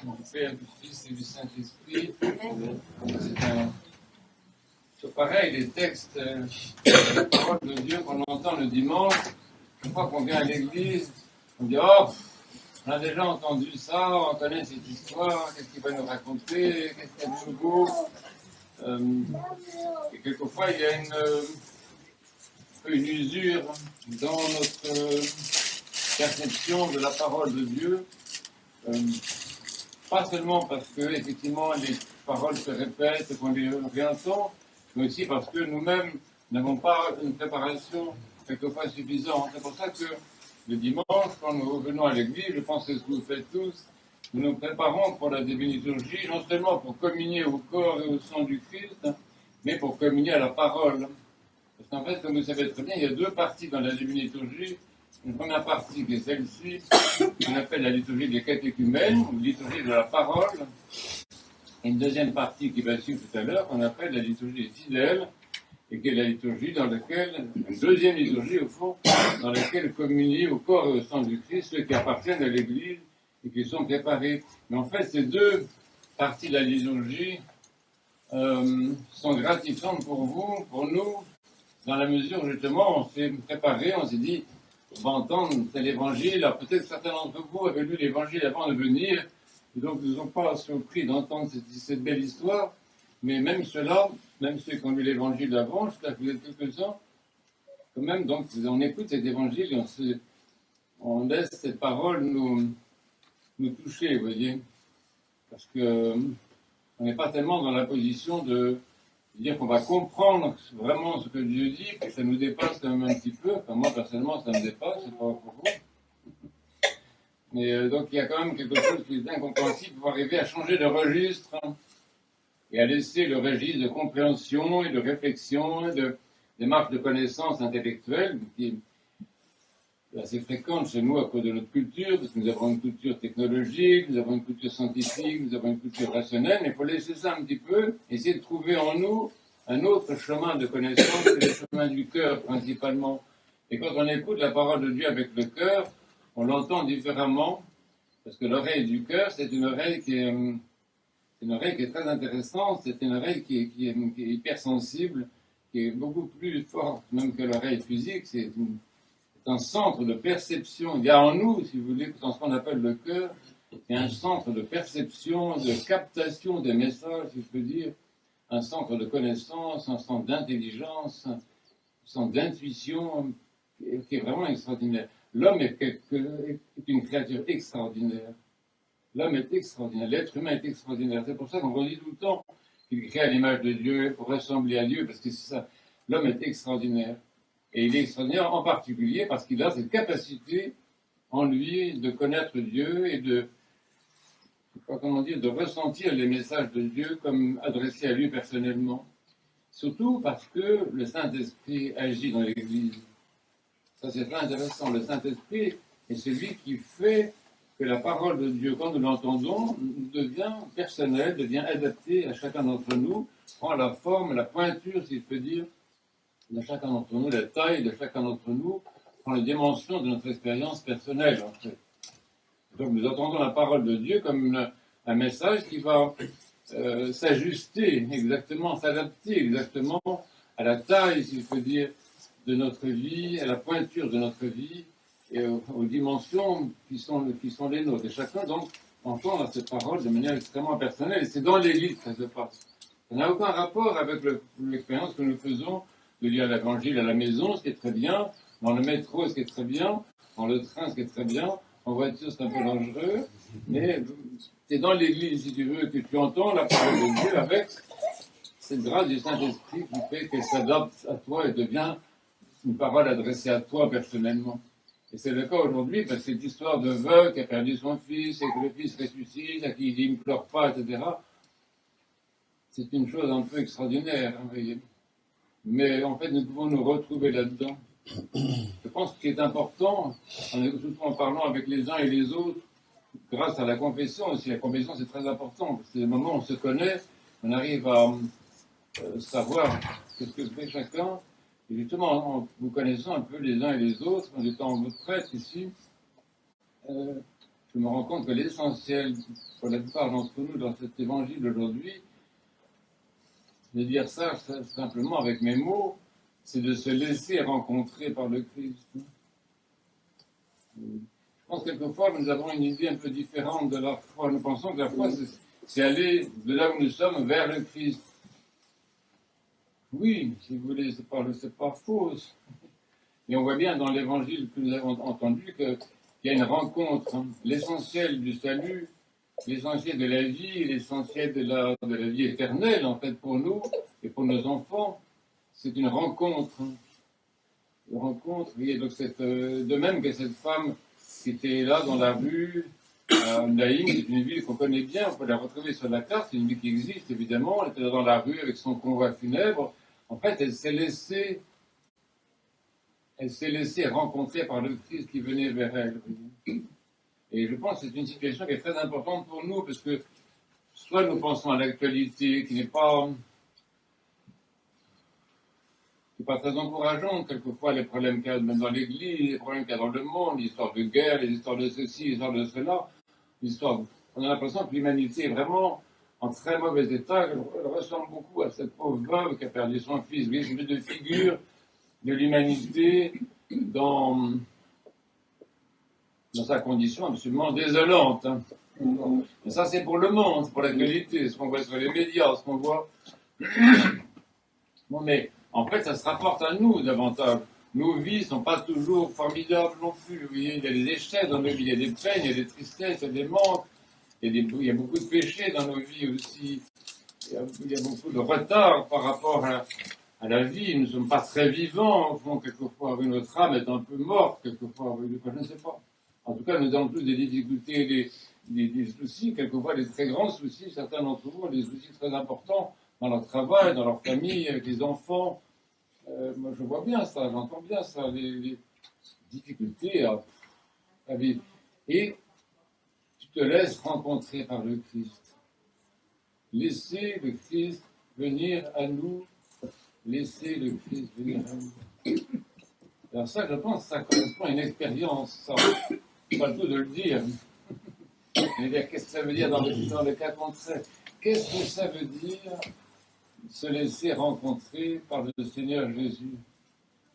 Du Père, du Fils et du Saint-Esprit. C'est pareil, les textes, la parole de Dieu qu'on entend le dimanche, une fois qu'on vient à l'église, on dit oh, on a déjà entendu ça, on connaît cette histoire, qu'est-ce qu'il va nous raconter, qu'est-ce qu'il y a de nouveau. Et quelquefois, il y a une usure dans notre perception de la parole de Dieu. Pas seulement parce que, effectivement, les paroles se répètent et qu'on les réentend, mais aussi parce que nous-mêmes n'avons pas une préparation quelquefois suffisante. C'est pour ça que le dimanche, quand nous venons à l'église, je pense que c'est ce que vous faites tous, nous nous préparons pour la divine liturgie, non seulement pour communier au corps et au sang du Christ, mais pour communier à la parole. Parce qu'en fait, comme vous savez très bien, il y a deux parties dans la divine liturgie. Une première partie qui est celle-ci, qu'on appelle la liturgie des catéchumènes, ou liturgie de la parole. Et une deuxième partie qui va suivre tout à l'heure, qu'on appelle la liturgie des fidèles, et qui est la liturgie dans laquelle, une deuxième liturgie au fond, dans laquelle communient au corps et au sang du Christ ceux qui appartiennent à l'Église et qui sont préparés. Mais en fait, ces deux parties de la liturgie sont gratifiantes pour vous, pour nous, dans la mesure où justement on s'est préparé, on s'est dit, on va entendre tel évangile. Alors peut-être certains d'entre vous avaient lu l'évangile avant de venir, et donc ne sont pas surpris d'entendre cette belle histoire, mais même ceux-là, même ceux qui ont lu l'évangile avant, je crois que vous êtes quelques-uns, quand même, donc on écoute cet évangile et on laisse cette parole nous toucher, vous voyez, parce que on n'est pas tellement dans la position de dire qu'on va comprendre vraiment ce que Dieu dit, que ça nous dépasse quand même un petit peu. Enfin, moi, personnellement, ça me dépasse, c'est pas pour vous. Mais donc, il y a quand même quelque chose qui est incompréhensible pour arriver à changer de registre et à laisser le registre de compréhension et de réflexion et de démarche de connaissance intellectuelle qui est assez fréquente chez nous à cause de notre culture, parce que nous avons une culture technologique, nous avons une culture scientifique, nous avons une culture rationnelle, mais il faut laisser ça un petit peu, essayer de trouver en nous un autre chemin de connaissance, c'est le chemin du cœur principalement. Et quand on écoute la parole de Dieu avec le cœur, on l'entend différemment, parce que l'oreille du cœur, c'est une oreille qui est très intéressante, c'est une oreille qui est hypersensible, qui est beaucoup plus forte même que l'oreille physique, c'est un centre de perception. Il y a en nous, si vous voulez, dans ce qu'on appelle le cœur, il y a un centre de perception, de captation des messages, si je peux dire, un centre de connaissance, un centre d'intelligence, un centre d'intuition, qui est vraiment extraordinaire. L'homme est une créature extraordinaire. L'homme est extraordinaire, l'être humain est extraordinaire. C'est pour ça qu'on redit tout le temps qu'il est créé à l'image de Dieu, pour ressembler à Dieu, parce que c'est ça. L'homme est extraordinaire. Et il est extraordinaire en particulier parce qu'il a cette capacité en lui de connaître Dieu et de ressentir les messages de Dieu comme adressés à lui personnellement. Surtout parce que le Saint-Esprit agit dans l'Église. Ça, c'est très intéressant. Le Saint-Esprit est celui qui fait que la parole de Dieu, quand nous l'entendons, devient personnelle, devient adaptée à chacun d'entre nous, prend la forme, la pointure, si je peux dire, de chacun d'entre nous, la taille de chacun d'entre nous, prend les dimensions de notre expérience personnelle, en fait. Donc nous entendons la parole de Dieu comme un message qui va s'ajuster exactement, s'adapter exactement à la taille, si je peux dire, de notre vie, à la pointure de notre vie, et aux dimensions qui sont les nôtres. Et chacun, donc, entend cette parole de manière extrêmement personnelle, et c'est dans l'Église que ça se passe. Ça n'a aucun rapport avec l'expérience que nous faisons de lire l'Évangile à la maison, ce qui est très bien, dans le métro, ce qui est très bien, dans le train, ce qui est très bien, en voiture, c'est un peu dangereux, mais c'est dans l'Église, si tu veux, que tu entends la parole de Dieu avec cette grâce du Saint-Esprit qui fait qu'elle s'adapte à toi et devient une parole adressée à toi personnellement. Et c'est le cas aujourd'hui, parce que cette histoire de veuve qui a perdu son fils, et que le fils ressuscite, à qui il dit « ne pleure pas », etc., c'est une chose un peu extraordinaire, hein, vous voyez. Mais en fait, nous pouvons nous retrouver là-dedans. Je pense que ce qui est important, surtout en parlant avec les uns et les autres, grâce à la confession aussi, la confession c'est très important, parce que c'est le moment où on se connaît, on arrive à savoir ce que fait chacun, et justement en vous connaissant un peu les uns et les autres, en étant votre prêtre ici, je je me rends compte que l'essentiel, pour la plupart d'entre nous, dans cet évangile d'aujourd'hui, de dire ça simplement avec mes mots, c'est de se laisser rencontrer par le Christ. Je pense que quelquefois, nous avons une idée un peu différente de la foi. Nous pensons que la foi, c'est aller de là où nous sommes vers le Christ. Oui, si vous voulez, c'est pas faux. Et on voit bien dans l'évangile que nous avons entendu qu'il y a une rencontre. L'essentiel du salut, l'essentiel de la vie, l'essentiel de la vie éternelle, en fait, pour nous et pour nos enfants, c'est une rencontre. Une rencontre, oui, donc de même que cette femme qui était là dans la rue, Naïm, c'est une ville qu'on connaît bien, on peut la retrouver sur la carte, c'est une ville qui existe évidemment, elle était là dans la rue avec son convoi funèbre. En fait, elle s'est laissée rencontrer par le Christ qui venait vers elle. Et je pense que c'est une situation qui est très importante pour nous, parce que soit nous pensons à l'actualité qui n'est pas très encourageante, quelquefois les problèmes qu'il y a même dans l'Église, les problèmes qu'il y a dans le monde, l'histoire de guerre, les histoires de ceci, les histoires de cela, on a l'impression que l'humanité est vraiment en très mauvais état. Elle ressemble beaucoup à cette pauvre veuve qui a perdu son fils. Vous voyez, c'est une de figure de l'humanité dans sa condition absolument désolante. Mais ça, c'est pour le monde, c'est pour l'actualité, ce qu'on voit sur les médias, ce qu'on voit. Bon, mais en fait, ça se rapporte à nous davantage. Nos vies ne sont pas toujours formidables non plus. Vous voyez, il y a des échecs dans nos vies, il y a des peines, il y a des tristesses, il y a des manques, il y a beaucoup de péchés dans nos vies aussi. Il y a beaucoup de retard par rapport à la vie. Nous ne sommes pas très vivants, au fond, quelquefois, notre âme est un peu morte, quelquefois, je ne sais pas. En tout cas, nous avons tous des difficultés, des soucis, quelquefois des très grands soucis. Certains d'entre vous ont des soucis très importants dans leur travail, dans leur famille, avec les enfants. Moi, je vois bien ça, j'entends bien ça, les difficultés à vivre. Et tu te laisses rencontrer par le Christ. Laissez le Christ venir à nous. Laissez le Christ venir à nous. Alors ça, je pense que ça correspond à une expérience. Ça, c'est pas le tout de le dire. Mais qu'est-ce que ça veut dire dans le cas concret? Qu'est-ce que ça veut dire se laisser rencontrer par le Seigneur Jésus?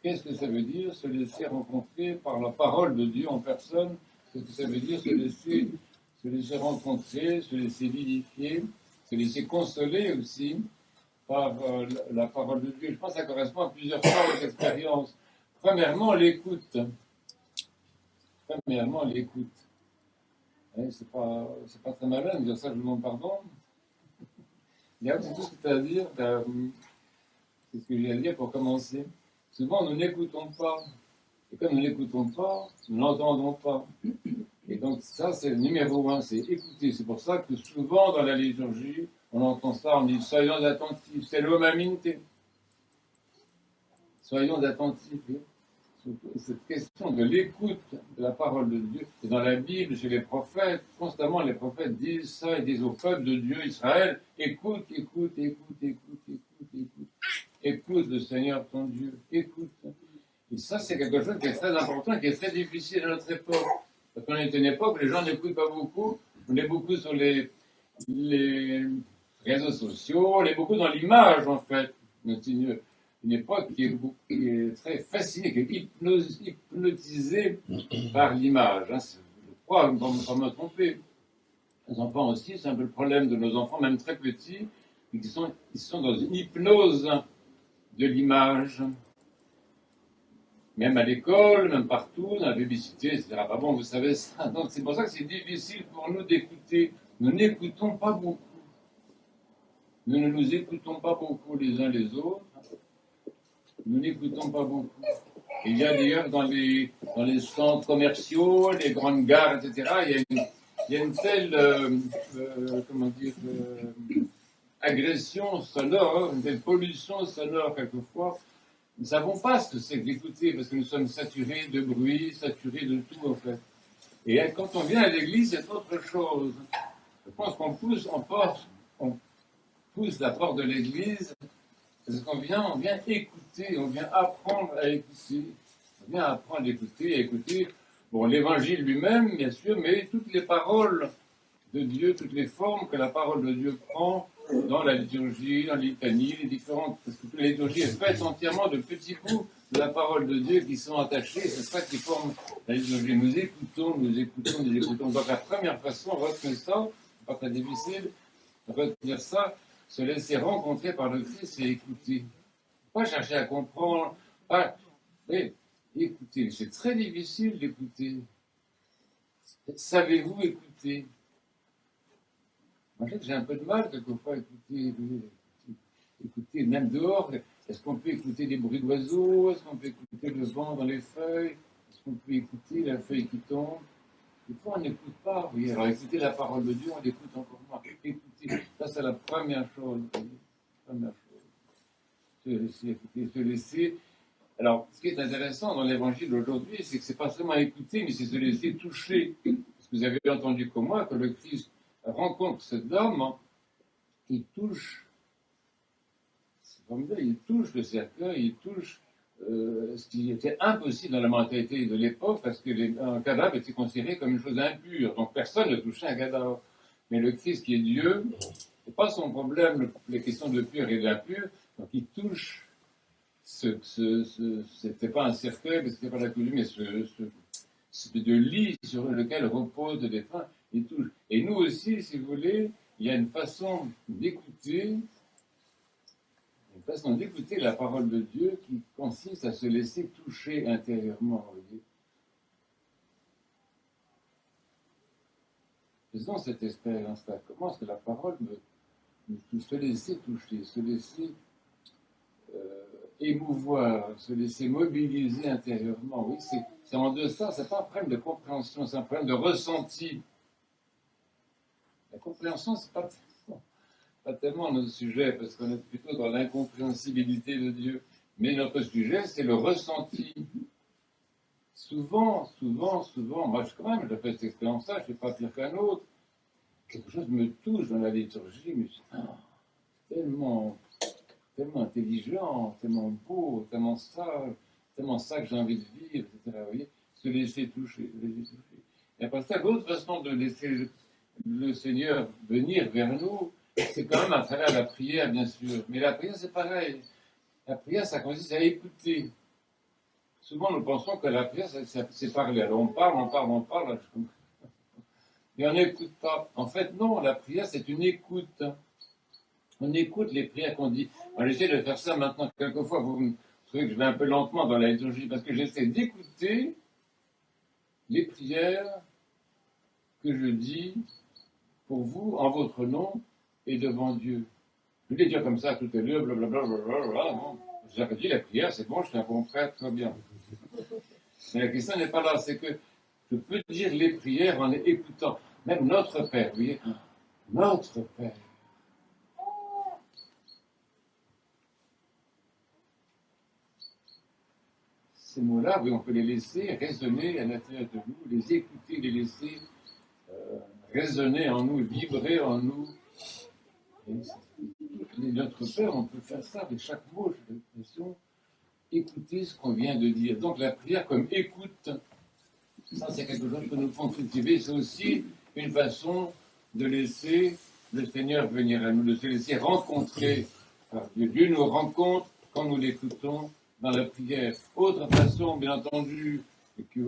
Qu'est-ce que ça veut dire se laisser rencontrer par la parole de Dieu en personne? Qu'est-ce que ça veut dire se laisser rencontrer, se laisser vivifier, se laisser consoler aussi par la parole de Dieu? Je pense que ça correspond à plusieurs formes d'expérience. Premièrement, l'écoute. C'est pas très malin de dire ça, je vous demande pardon. C'est tout ce que tu as à dire. C'est ce que j'ai à dire pour commencer. Souvent, nous n'écoutons pas. Et comme nous n'écoutons pas, nous n'entendons pas. Et donc, ça, c'est le numéro 1, c'est écouter. C'est pour ça que souvent, dans la liturgie, on entend ça, on dit « soyons attentifs ». C'est l'homaminte. Soyons attentifs. Cette question de l'écoute de la parole de Dieu, et dans la Bible, chez les prophètes, constamment les prophètes disent ça, ils disent au peuple de Dieu, Israël, écoute, écoute, écoute, écoute, écoute, écoute. Écoute le Seigneur ton Dieu, écoute. Et ça, c'est quelque chose qui est très important, qui est très difficile à notre époque. Parce qu'on est une époque où les gens n'écoutent pas beaucoup, on est beaucoup sur les réseaux sociaux, on est beaucoup dans l'image, en fait. Une époque qui est très fascinée, qui est hypnotisée par l'image. Je crois, ne pas me tromper. Les enfants aussi, c'est un peu le problème de nos enfants, même très petits, ils sont dans une hypnose de l'image. Même à l'école, même partout, dans la publicité, etc. Ah bon, vous savez ça. Donc c'est pour ça que c'est difficile pour nous d'écouter. Nous n'écoutons pas beaucoup. Nous ne nous écoutons pas beaucoup les uns les autres. Nous n'écoutons pas beaucoup. Il y a d'ailleurs dans les centres commerciaux, les grandes gares, etc., il y a une telle, agression sonore, une telle pollution sonore quelquefois. Nous ne savons pas ce que c'est que d'écouter, parce que nous sommes saturés de bruit, saturés de tout, en fait. Et quand on vient à l'église, c'est autre chose. Je pense qu'on pousse la porte de l'église, parce qu'on vient écouter, on vient apprendre à écouter. On vient apprendre à écouter, Bon, l'évangile lui-même, bien sûr, mais toutes les paroles de Dieu, toutes les formes que la parole de Dieu prend dans la liturgie, dans les litanies, les différentes, parce que la liturgie est faite entièrement de petits bouts de la parole de Dieu qui sont attachés, c'est ça qui forme la liturgie. Nous écoutons, nous écoutons, nous écoutons. Donc la première façon, retenir ça, c'est pas très difficile, retenir ça, se laisser rencontrer par le Christ et écouter. Pas chercher à comprendre, pas, mais écouter. C'est très difficile d'écouter. Savez-vous écouter? En fait, j'ai un peu de mal quelquefois à écouter même dehors. Est-ce qu'on peut écouter des bruits d'oiseaux? Est-ce qu'on peut écouter le vent dans les feuilles? Est-ce qu'on peut écouter la feuille qui tombe? Des fois, on n'écoute pas. Oui, alors écouter la parole de Dieu, on l'écoute encore moins. Écouter, ça c'est la première chose. Première chose. Se laisser écouter, se laisser. Alors, ce qui est intéressant dans l'évangile d'aujourd'hui, c'est que c'est pas seulement écouter, mais c'est se laisser toucher. Parce que vous avez entendu comme moi que le Christ rencontre cet homme, il touche, c'est formidable, il touche le cercueil, il touche ce qui était impossible dans la mentalité de l'époque, parce qu'un cadavre était considéré comme une chose impure, donc personne ne touchait un cadavre. Mais le Christ qui est Dieu, c'est pas son problème, les questions de pur et d'impur, donc il touche c'était pas un cercueil, c'était pas la coutume, mais ce de lit sur lequel repose le défunt, il touche. Et nous aussi, si vous voulez, il y a une façon d'écouter la parole de Dieu qui consiste à se laisser toucher intérieurement. Vous voyez. Faisons cette expérience-là. Comment est-ce que la parole me touche? Se laisser toucher, se laisser émouvoir, se laisser mobiliser intérieurement. Oui, c'est en deçà, c'est pas un problème de compréhension, c'est un problème de ressenti. La compréhension, c'est pas tellement notre sujet, parce qu'on est plutôt dans l'incompréhensibilité de Dieu. Mais notre sujet, c'est le ressenti. Souvent, moi quand même, je fais cette expérience-là, je ne suis pas pire qu'un autre. Quelque chose me touche dans la liturgie, mais tellement intelligent, tellement beau, tellement ça que j'ai envie de vivre, etc. Vous voyez, se laisser toucher. Et après ça, l'autre façon de laisser le Seigneur venir vers nous, c'est quand même à travers la prière, bien sûr. Mais la prière, c'est pareil. La prière, ça consiste à écouter. Souvent, nous pensons que la prière, c'est parler. Alors, on parle, mais on n'écoute pas. En fait, non, la prière, c'est une écoute. On écoute les prières qu'on dit. Moi, j'essaie de faire ça maintenant. Quelquefois, vous trouvez que je vais un peu lentement dans la liturgie, parce que j'essaie d'écouter les prières que je dis pour vous, en votre nom, et devant Dieu. Je vais les dire comme ça tout à l'heure, blablabla, non. J'ai dit la prière, c'est bon, je suis un bon frère, très bien. Mais la question n'est pas là, c'est que je peux dire les prières en les écoutant. Même notre Père, vous voyez, notre Père. Ces mots-là, oui, on peut les laisser résonner à l'intérieur de nous, les écouter, les laisser résonner en nous, vibrer en nous. Et notre Père, on peut faire ça avec chaque mot, j'ai l'impression, écouter ce qu'on vient de dire. Donc la prière comme écoute, ça c'est quelque chose que nous pouvons cultiver, c'est aussi une façon de laisser le Seigneur venir à nous, de se laisser rencontrer par Dieu. Dieu nous rencontre quand nous l'écoutons dans la prière. Autre façon, bien entendu, et que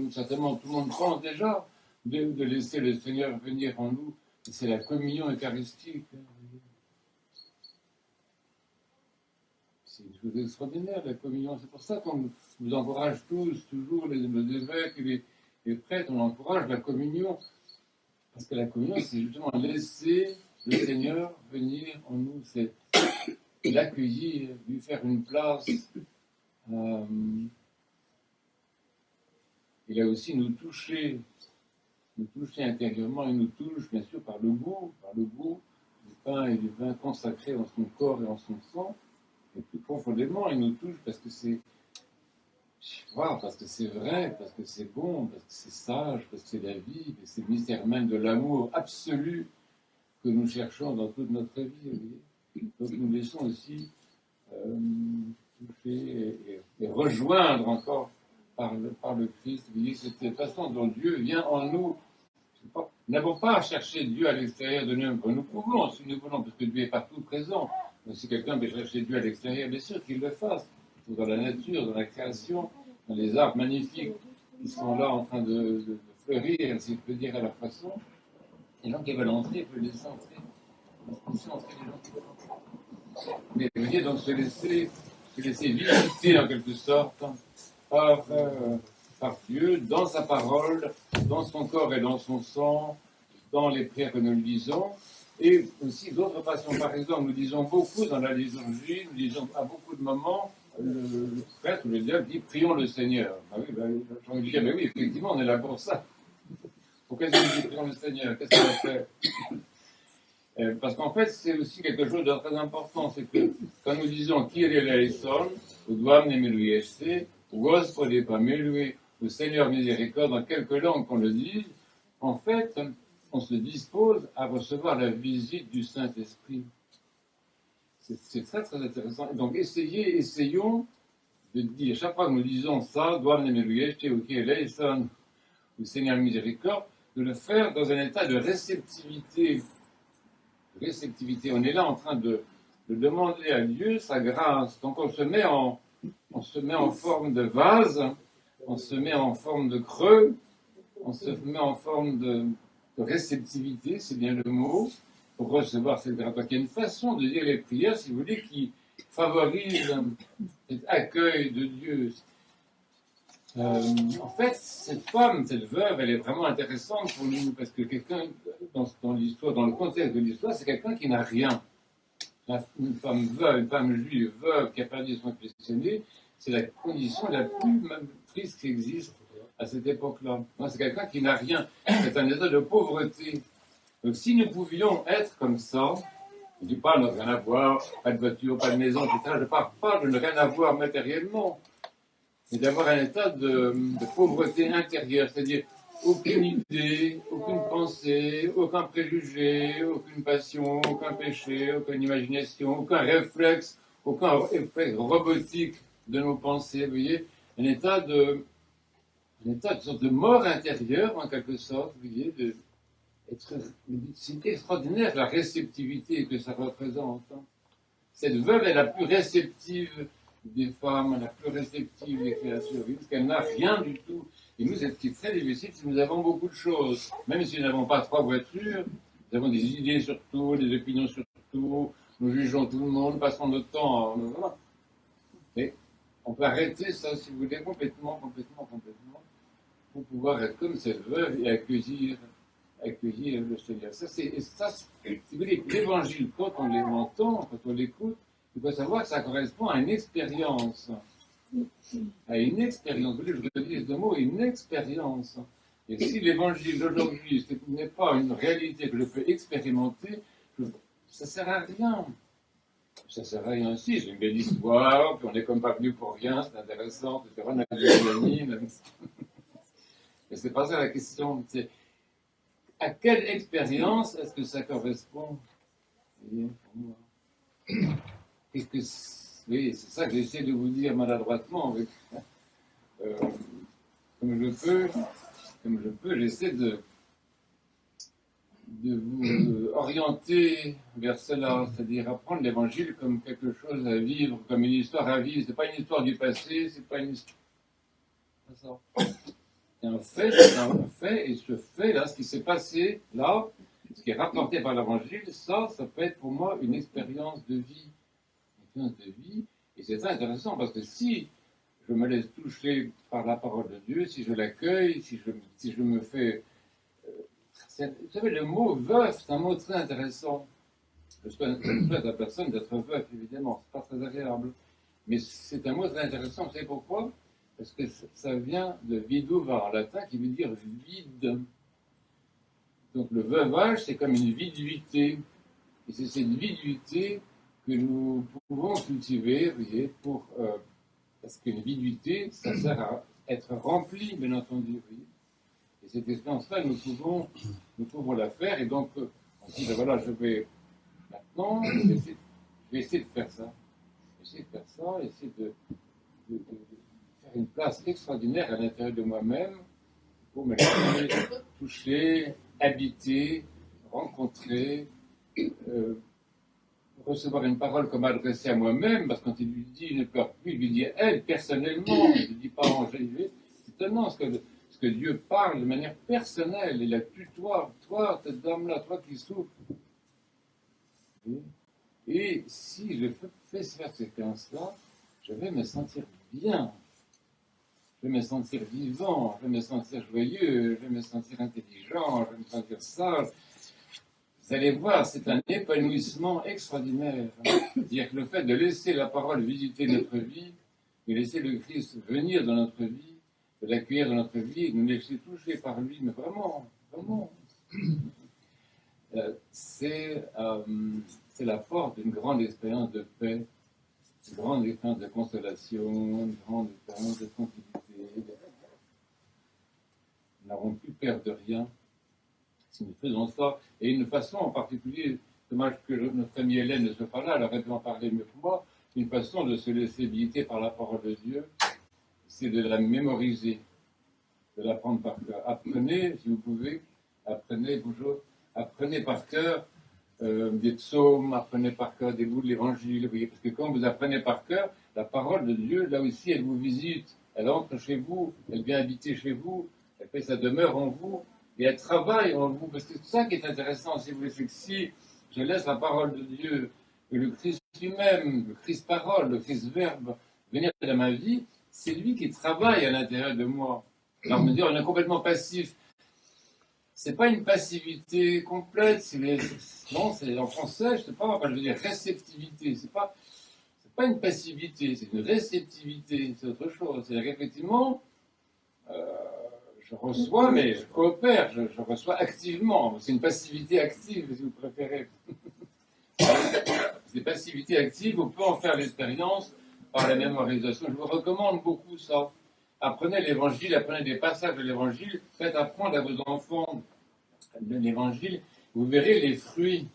certainement tout le monde pense déjà, de laisser le Seigneur venir en nous, c'est la communion eucharistique. C'est une chose extraordinaire, la communion. C'est pour ça qu'on nous encourage tous, toujours, les évêques et les prêtres, on encourage la communion. Parce que la communion, c'est justement laisser le Seigneur venir en nous. C'est l'accueillir, lui faire une place. Il a aussi nous toucher intérieurement. Il nous touche, bien sûr, par le goût du pain et du vin consacrés en son corps et en son sang. Et plus profondément, il nous touche parce que c'est vrai, parce que c'est bon, parce que c'est sage, parce que c'est la vie, que c'est le mystère même de l'amour absolu que nous cherchons dans toute notre vie. Vous voyez. Donc nous laissons aussi toucher et rejoindre encore par le Christ. Vous voyez, c'est cette façon dont Dieu vient en nous. Nous n'avons pas à chercher Dieu à l'extérieur de nous. Nous pouvons, si nous voulons, parce que Dieu est partout présent. Donc, si quelqu'un veut chercher Dieu à l'extérieur, bien sûr qu'il le fasse. Dans la nature, dans la création, dans les arbres magnifiques qui sont là en train de fleurir, si je peux dire, à leur façon. Les gens qui veulent entrer, peuvent laisser entrer. Laisser entrer les gens qui veulent entrer. Mais vous voyez, donc se laisser visiter en quelque sorte par Dieu, dans sa parole, dans son corps et dans son sang, dans les prières que nous lisons, et aussi d'autres passions. Par exemple, nous disons beaucoup dans la liturgie, nous disons à beaucoup de moments, le prêtre ou le diable dit prions le Seigneur. Ah oui, j'ai envie de dire, mais oui, effectivement, on est là pour ça. Pourquoi est-ce qu'il dit prions le Seigneur? Qu'est-ce qu'on va faire? Parce qu'en fait, c'est aussi quelque chose de très important, c'est que quand nous disons Kyrie eleison, ou Doamne miluiește, ou Gospode pomilui, ou Seigneur miséricorde, dans quelques langues qu'on le dise, en fait, on se dispose à recevoir la visite du Saint-Esprit. C'est très très intéressant. Donc essayons de dire, chaque fois que nous disons ça, Doamne miluiește, ou Kyrie eleison, ou Seigneur miséricorde, de le faire dans un état de réceptivité. On est là en train de demander à Dieu sa grâce. Donc on se met en forme de vase, on se met en forme de creux, on se met en forme de réceptivité, c'est bien le mot, pour recevoir cette grâce. Donc il y a une façon de dire les prières, si vous voulez, qui favorise cet accueil de Dieu. En fait, cette femme, cette veuve, elle est vraiment intéressante pour nous, parce que quelqu'un, dans l'histoire, dans le contexte de l'histoire, c'est quelqu'un qui n'a rien. Une femme veuve, une femme juive veuve qui a perdu son fils aîné, c'est la condition la plus triste qui existe à cette époque-là. C'est quelqu'un qui n'a rien. C'est un état de pauvreté. Donc si nous pouvions être comme ça, je ne dis pas ne rien avoir, pas de voiture, pas de maison, etc. Je ne parle pas de ne rien avoir matériellement, mais d'avoir un état de pauvreté intérieure, c'est-à-dire aucune idée, aucune pensée, aucun préjugé, aucune passion, aucun péché, aucune imagination, aucun réflexe robotique de nos pensées, vous voyez, un état de sorte de mort intérieure, en quelque sorte, vous voyez, c'est extraordinaire la réceptivité que ça représente. Cette veuve est la plus réceptive des femmes, la plus réceptive des créatures, parce qu'elle n'a rien du tout. Et nous, c'est très difficile si nous avons beaucoup de choses. Même si nous n'avons pas 3 voitures, nous avons des idées sur tout, des opinions sur tout, nous jugeons tout le monde, passons notre temps. Voilà. Et on peut arrêter ça, si vous voulez, complètement, pour pouvoir être comme cette veuve et accueillir le Seigneur. Si vous voulez, l'évangile, quand on l'entend, quand on l'écoute, il faut savoir que ça correspond à une expérience. À une expérience. Vous voulez que je redise le mot, une expérience. Et si l'évangile d'aujourd'hui n'est pas une réalité que je peux expérimenter, ça ne sert à rien. Ça ne sert à rien. Si, c'est une belle histoire, puis on n'est comme pas venu pour rien, c'est intéressant, etc. On a des amis, mais c'est pas ça la question. C'est à quelle expérience est-ce que ça correspond? Oui, c'est ça que j'essaie de vous dire maladroitement, comme je peux, j'essaie de vous orienter vers cela, c'est-à-dire apprendre l'évangile comme quelque chose à vivre, comme une histoire à vivre. C'est pas une histoire du passé, c'est pas une histoire. C'est un fait, et ce fait-là, ce qui s'est passé là, ce qui est rapporté par l'évangile, ça peut être pour moi une expérience de vie. Et c'est très intéressant parce que si je me laisse toucher par la parole de Dieu, si je l'accueille, si je me fais... vous savez, le mot veuf, c'est un mot très intéressant. Je souhaite à la personne d'être veuf, évidemment, c'est pas très agréable. Mais c'est un mot très intéressant, vous savez pourquoi? Parce que ça vient de viduva en latin, qui veut dire vide. Donc le veuvage, c'est comme une viduité. Et c'est cette viduité que nous pouvons cultiver, vous voyez, parce qu'une viduité, ça sert à être rempli, bien entendu. Vous voyez. Et cette expérience-là, nous pouvons la faire. Et donc, on se dit, ben voilà, je vais maintenant, je vais essayer de faire ça. Essayer de faire une place extraordinaire à l'intérieur de moi-même pour me laisser toucher, habiter, rencontrer, recevoir une parole comme adressée à moi-même, parce que quand il lui dit ne pleure plus, il lui dit elle personnellement, il ne dit pas en Jésus. C'est étonnant ce que Dieu parle de manière personnelle. Il a tutoie, toi, cette dame-là, toi qui souffres. Et si je fais faire cette séquence-là, je vais me sentir bien. Je vais me sentir vivant, je vais me sentir joyeux, je vais me sentir intelligent, je vais me sentir sage. Vous allez voir, c'est un épanouissement extraordinaire. C'est-à-dire que le fait de laisser la parole visiter notre vie, de laisser le Christ venir dans notre vie, de l'accueillir dans notre vie, de nous laisser toucher par lui, mais vraiment, vraiment, c'est la porte d'une grande expérience de paix, une grande expérience de consolation, une grande expérience de tranquillité. Nous n'avons plus peur de rien si nous faisons ça. Et une façon en particulier, dommage que notre amie Hélène ne soit pas là, elle aurait pu en parler mieux que moi, une façon de se laisser visiter par la parole de Dieu, c'est de la mémoriser, de la prendre par cœur. Apprenez, si vous pouvez, apprenez par cœur des psaumes, apprenez par cœur des bouts de l'évangile, vous voyez, parce que quand vous apprenez par cœur, la parole de Dieu, là aussi, elle vous visite, elle entre chez vous, elle vient habiter chez vous, elle fait sa demeure en vous, et elle travaille en vous, parce que c'est ça qui est intéressant, si vous voulez, c'est que si je laisse la parole de Dieu, et le Christ lui-même, le Christ parole, le Christ verbe, venir dans ma vie, c'est lui qui travaille à l'intérieur de moi. Alors me dire, on est complètement passif. C'est pas une passivité complète, non, c'est en français, je sais pas, je veux dire réceptivité, c'est pas une passivité, c'est une réceptivité, c'est autre chose. C'est-à-dire qu'effectivement, je reçois, mais je coopère, je reçois activement. C'est une passivité active, si vous préférez. C'est passivité active, on peut en faire l'expérience par la mémorisation. Je vous recommande beaucoup ça. Apprenez l'évangile, apprenez des passages de l'évangile, faites apprendre à vos enfants de l'évangile, vous verrez les fruits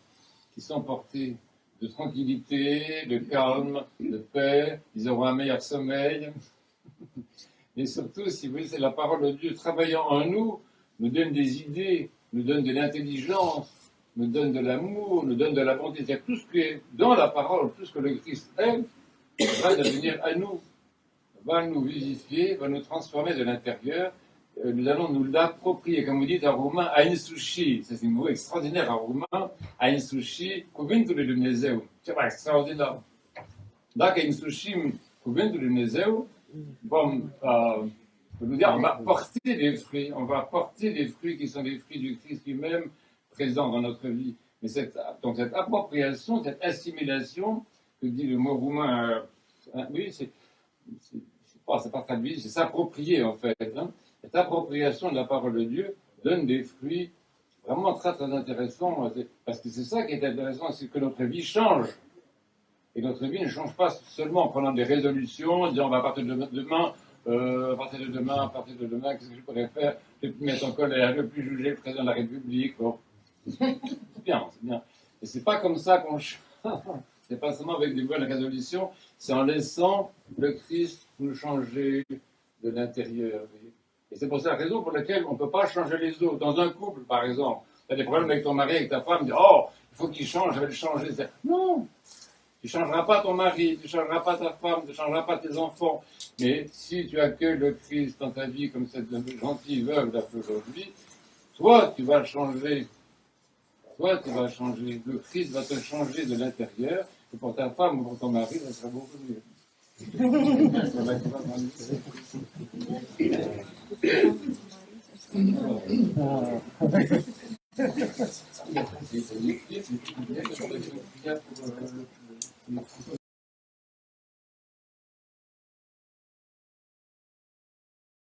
qui sont portés de tranquillité, de calme, de paix, ils auront un meilleur sommeil. Et surtout, si vous voulez, c'est la parole de Dieu travaillant en nous, nous donne des idées, nous donne de l'intelligence, nous donne de l'amour, nous donne de la bonté. C'est-à-dire tout ce qui est dans la parole, tout ce que le Christ est, va devenir à nous, va nous vivifier, va nous transformer de l'intérieur. Nous allons nous l'approprier, comme vous dites en roumain, ein sushi. C'est un mot extraordinaire en roumain, ein sushi, cuvântul lui Dumnezeu. Ceva extraordinaire. Dacă ein sushi, cuvântul lui Dumnezeu, bon, je veux dire, on va porter des fruits qui sont des fruits du Christ lui-même présents dans notre vie. Mais donc cette appropriation, cette assimilation, que dit le mot roumain, oui, c'est pas traduit, c'est s'approprier en fait. Hein. Cette appropriation de la parole de Dieu donne des fruits vraiment très très intéressants, parce que c'est ça qui est intéressant, c'est que notre vie change. Et notre vie ne change pas seulement en prenant des résolutions, en disant à partir de demain, qu'est-ce que je pourrais faire? Je ne plus mettre en colère, je ne plus juger le président de la République. Bon. C'est bien. Et c'est pas comme ça qu'on change. C'est pas seulement avec des bonnes résolutions, c'est en laissant le Christ nous changer de l'intérieur. Et c'est pour ça la raison pour laquelle on ne peut pas changer les autres. Dans un couple, par exemple, tu as des problèmes avec ton mari, avec ta femme, tu dis oh, il faut qu'il change, je vais le changer. Non! Tu ne changeras pas ton mari, tu ne changeras pas ta femme, tu ne changeras pas tes enfants. Mais si tu accueilles le Christ dans ta vie comme cette gentille veuve d'aujourd'hui, toi, tu vas changer. Toi, tu vas changer. Le Christ va te changer de l'intérieur. Et pour ta femme ou pour ton mari, ça sera beaucoup mieux.